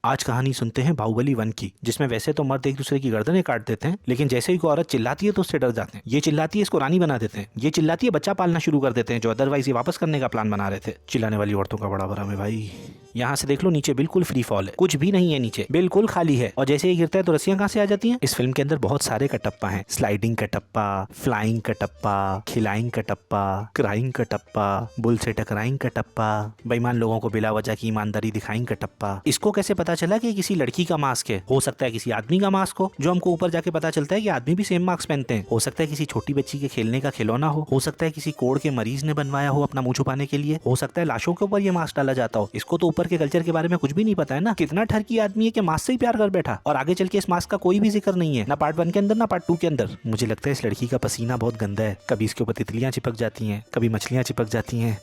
आज कहानी सुनते हैं बाहुबली 1 की, जिसमें वैसे तो मर्द एक दूसरे की गर्दनें काट देते हैं, लेकिन जैसे ही कोई औरत चिल्लाती है तो उससे डर जाते हैं। ये चिल्लाती है इसको रानी बना देते हैं, ये चिल्लाती है बच्चा पालना शुरू कर देते हैं, जो अदरवाइज ये वापस करने का प्लान बना रहे थे। चिल्लाने वाली औरतों का बड़ा भरम है भाई। यहाँ से देख लो, नीचे बिल्कुल फ्री फॉल है, कुछ भी नहीं है, नीचे बिल्कुल खाली है। और जैसे ही गिरता है तो रस्सियां कहाँ से आ जाती हैं। इस फिल्म के अंदर बहुत सारे कटप्पा हैं। स्लाइडिंग कटप्पा, फ्लाइंग कटप्पा, खिलाइंग कटप्पा, क्राइंग कटप्पा, बुल से टकराइंग कटप्पा, बेईमान लोगों को बिला वजह की ईमानदारी दिखाइंग कटप्पा। इसको कैसे पता चला कि किसी लड़की का मास्क है? हो सकता है किसी आदमी का मास्क हो, जो हमको ऊपर जाके पता चलता है कि आदमी भी सेम मास्क पहनते हैं। हो सकता है किसी छोटी बच्ची के खेलने का खिलौना हो सकता है किसी कोढ़ के मरीज ने बनवाया हो अपना मुंह छुपाने के लिए, हो सकता है लाशों के ऊपर ये मास्क डाला जाता हो। इसको तो ऊपर के कल्चर के बारे में कुछ भी नहीं पता है ना। कितना ठरकी आदमी है कि मास्क से ही प्यार कर बैठा, और आगे चल के इस मास्क का कोई भी जिक्र नहीं है, ना पार्ट 1 के अंदर ना पार्ट 2 के अंदर। मुझे लगता है इस लड़की का पसीना बहुत गंदा है, कभी इसके ऊपर तितलियां चिपक जाती हैं, कभी मछलियां चिपक जाती हैं।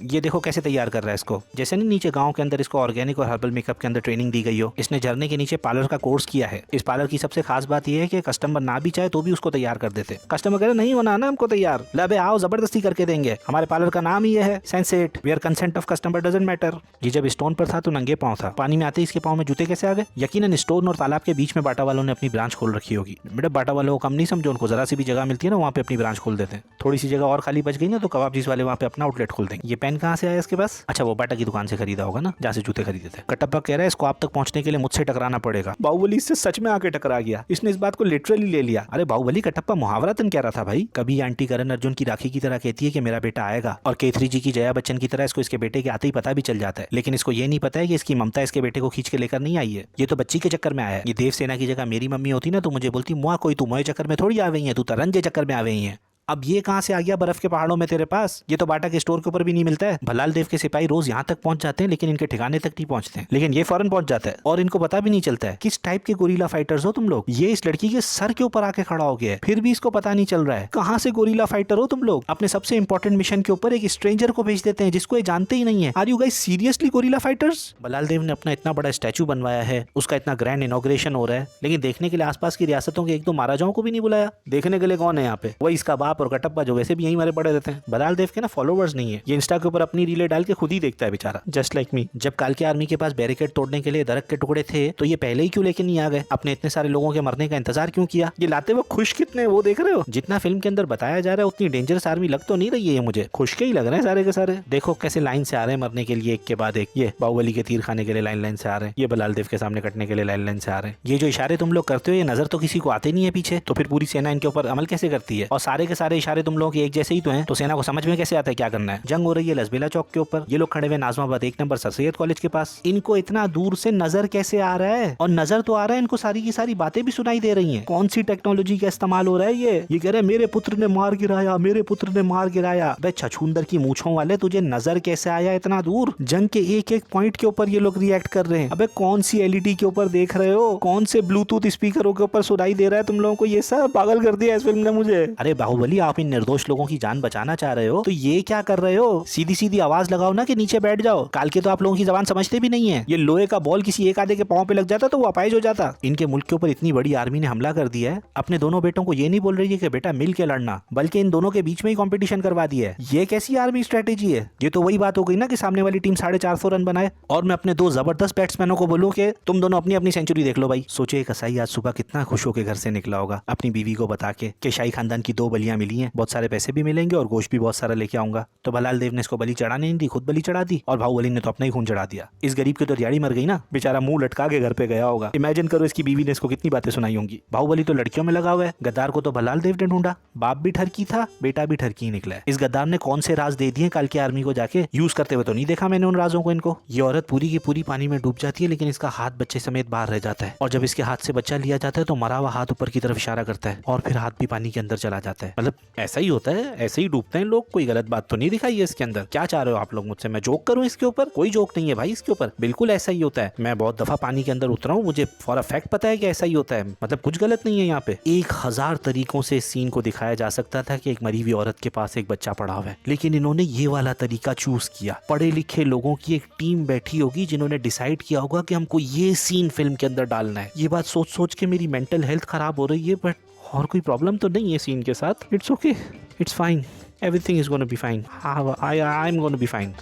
ये देखो कैसे तैयार कर रहा है इसको, जैसे नहीं नीचे गांव के अंदर इसको ऑर्गेनिक और हर्बल मेकअप के अंदर ट्रेनिंग दी गई हो। इसने झरने के नीचे पार्लर का कोर्स किया है। इस पार्लर की सबसे खास बात यह है कि कस्टमर ना भी चाहे तो भी उसको तैयार कर देते। कस्टमर कह रहे नहीं होना ना हमको तैयार, लबे आओ जबरदस्ती करके देंगे। हमारे पार्लर का नाम ही है सेंसेट, where consent of customer doesn't matter. ये जब स्टोन पर था तो नंगे पाँव था, पानी में आते ही इसके पाँव में जूते कैसे आ गए? यकीनन स्टोन और तालाब के बीच में बाटा वालों ने अपनी ब्रांच खोल रखी होगी। बेटा बाटा वालों को कम नहीं समझो, उनको जरा सी भी जगह मिलती है ना वहाँ पे अपनी ब्रांच खोल देते हैं। थोड़ी सी जगह और खाली बच गई ना तो कबाबजीज वाले वहाँ पे अपना आउटलेट खोल देंगे। ये पेन कहाँ से आया इसके? अच्छा वो बाटा की दुकान से खरीदा होगा ना, जहाँ से जूते खरीदे थे। कटप्पा कह रहा है इसको आप तक पहुंचने के लिए मुझसे टकराना पड़ेगा। बाहुबली इससे सच में आके टकरा गया, इसने इस बात को लिटरली ले लिया। अरे बाहुबली कटप्पा मुहावरा तन कह रहा था भाई। कभी आंटी करण अर्जुन की राखी की तरह कहती है कि मेरा बेटा आएगा, और केथरी जी की जया बच्चन की तरह इसको इसके बेटे के आते ही पता भी चल जाता है। लेकिन इसको ये नहीं पता है कि इसकी ममता इसके बेटे को खींच के लेकर नहीं आई है, ये तो बच्ची के चक्कर में आया है। ये देवसेना की जगह मेरी मम्मी होती ना तो मुझे बोलती मुआ कोई तू मोए चक्कर में थोड़ी आ गई है, तू तरंजे चक्कर में आ गई है। अब ये कहां से आ गया बर्फ के पहाड़ों में तेरे पास? ये तो बाटा के स्टोर के ऊपर भी नहीं मिलता है। भलाल देव के सिपाही रोज यहाँ तक पहुंच जाते हैं, लेकिन इनके ठिकाने तक नहीं पहुंचते हैं। लेकिन ये फौरन पहुंच जाता है और इनको पता भी नहीं चलता है किस टाइप के गोरीला फाइटर्स हो तुम लोग। ये इस लड़की के सर के ऊपर आके खड़ा हो गया है, फिर भी इसको पता नहीं चल रहा है कहाँ से गोरीला फाइटर हो तुम लोग। अपने सबसे इंपॉर्टेंट मिशन के ऊपर एक स्ट्रेंजर को भेज देते हैं जिसको ये जानते ही नहीं है। Are you guys seriously gorilla fighters? Bhallaladeva ने अपना इतना बड़ा स्टैचू बनवाया है, उसका इतना ग्रैंड इनॉग्रेशन हो रहा है, लेकिन देखने के लिए आसपास की रियासतों के एक दो महाराजाओं को भी नहीं बुलाया। देखने के लिए कौन है यहाँ पे? वही इसका बाप और कटप्पा जो वैसे भी यहीं मारे पड़े रहते हैं। भलाल देव के ना फॉलोवर्स नहीं है, ये इंस्टा के ऊपर अपनी रीलें डाल के खुद ही देखता है बेचारा, जस्ट लाइक मी। जब काल के आर्मी के पास बैरिकेड तोड़ने के लिए दरख्त के टुकड़े थे तो ये पहले ही क्यों लेके नहीं आ गए? अपने इतने सारे लोगों के मरने का इंतजार क्यों किया? ये लाते वक्त खुश कितने वो देख रहे हो? जितना फिल्म के अंदर बताया जा रहा है उतनी डेंजरस आर्मी लग तो नहीं रही है मुझे, खुश के ही लग रहे हैं सारे के सारे। देखो कैसे लाइन से आ रहे हैं मरने के लिए एक के बाद एक। ये बाहुबली के तीर खाने के लिए लाइन लाइन से आ रहे हैं, ये भलाल देव के सामने कटने के लिए लाइन लाइन से आ रहे हैं। ये जो इशारे तुम लोग करते हो ये नजर तो किसी को आते नहीं है पीछे, तो फिर पूरी सेना इनके ऊपर अमल कैसे करती है? और सारे के सारे इशारे तुम लोगों के एक जैसे ही तो हैं, तो सेना को समझ में कैसे आता है क्या करना है? जंग हो रही है लसबेला चौक के ऊपर, ये लोग खड़े हुए Najmabad 1 number sir Syed college के पास। इनको इतना दूर से नजर कैसे आ रहा है? और नजर तो आ रहा है, इनको सारी की सारी बातें भी सुनाई दे रही हैं। कौन सी टेक्नोलॉजी का इस्तेमाल हो रहा है? ये कह रहे हैं मेरे पुत्र ने मार गिराया, मेरे पुत्र ने मार गिराया। बे छछूंदर की मूंछों वाले, तुझे नजर कैसे आया इतना दूर? जंग के एक एक पॉइंट के ऊपर ये लोग रिएक्ट कर रहे हैं। अबे कौन सी एलईडी के ऊपर देख रहे हो? कौन से ब्लूटूथ स्पीकरों के ऊपर सुनाई दे रहा है तुम लोगों को? ये सब पागल कर दिया इस फिल्म ने मुझे। अरे बाहुबली आप इन निर्दोष लोगों की जान बचाना चाह रहे हो तो ये क्या कर रहे हो? सीधी सीधी आवाज लगाओ ना कि नीचे बैठ जाओ। काल के तो आप लोगों की जबान समझते भी नहीं है। ये लोहे का बॉल किसी एक आधे के पांव पे लग जाता तो वो अपाहिज हो जाता। इनके मुल्क के ऊपर इतनी बड़ी आर्मी ने हमला कर दिया है, अपने दोनों बेटों को ये नहीं बोल रही है कि बेटा मिल के लड़ना, बल्कि इन दोनों के बीच में ही कंपटीशन करवा दिया है। ये कैसी आर्मी स्ट्रेटेजी है? ये तो वही बात हो गई ना कि सामने वाली टीम 450 रन बनाए और मैं अपने 2 जबरदस्त बैट्समैनों को बोलूं कि तुम दोनों अपनी अपनी सेंचुरी देख लो भाई। सोचे कसाई आज सुबह कितना खुश होकर घर से निकला होगा अपनी बीवी को बता के कि शाही खानदान की 2 बलियां मिली हैं, बहुत सारे पैसे भी मिलेंगे और गोश्त भी बहुत सारा लेके आऊंगा। तो भलाल देव ने इसको बलि चढ़ाने नहीं दी, खुद बलि चढ़ा दी, और बाहुबली ने तो अपना ही खून चढ़ा दिया। इस गरीब की तो रियाड़ी मर गई ना, बेचारा मुंह लटका के घर पे गया होगा। इमेजिन करो इसकी बीवी ने इसको कितनी बातें सुनाई होंगी। बाहुबली तो लड़कियों में लगा हुआ है, गद्दार को तो भलाल देव ने ढूंढा। बाप भी ठरकी था, बेटा भी ठरकी निकला है। इस गद्दार ने कौन से राज दे दिए काल की आर्मी को, जाके यूज करते हुए तो नहीं देखा मैंने उन राजों को इनको। ये औरत पूरी की पूरी पानी में डूब जाती है, लेकिन इसका हाथ बच्चे समेत बाहर रह जाता है, और जब इसके हाथ से बच्चा लिया जाता है तो मरा हुआ हाथ ऊपर की तरफ इशारा करता है और फिर हाथ भी पानी के अंदर चला जाता है। मतलब ऐसा ही होता है, ऐसे ही डूबते हैं लोग। कोई गलत बात तो नहीं दिखाई है इसके अंदर। क्या चाह रहे हो आप लोग मुझसे? मैं जोक करूं इसके ऊपर? कोई जोक नहीं है भाई इसके ऊपर, बिल्कुल ऐसा ही होता है। मैं बहुत दफा पानी के अंदर उतरा हूं, मुझे फॉर अ फैक्ट पता है कि ऐसा ही होता है। मतलब कुछ गलत नहीं है यहाँ पे। 1000 तरीकों से इस सीन को दिखाया जा सकता था कि एक मरी हुई औरत के पास एक बच्चा पड़ा हुआ है, लेकिन इन्होंने ये वाला तरीका चूज किया। पढ़े लिखे लोगों की एक टीम बैठी होगी जिन्होंने डिसाइड किया होगा कि हमको ये सीन फिल्म के अंदर डालना है। ये बात सोच सोच के मेरी मेंटल हेल्थ खराब हो रही है, बट और कोई प्रॉब्लम तो नहीं है सीन के साथ। It's okay, it's fine, everything is gonna be fine. I am gonna be fine.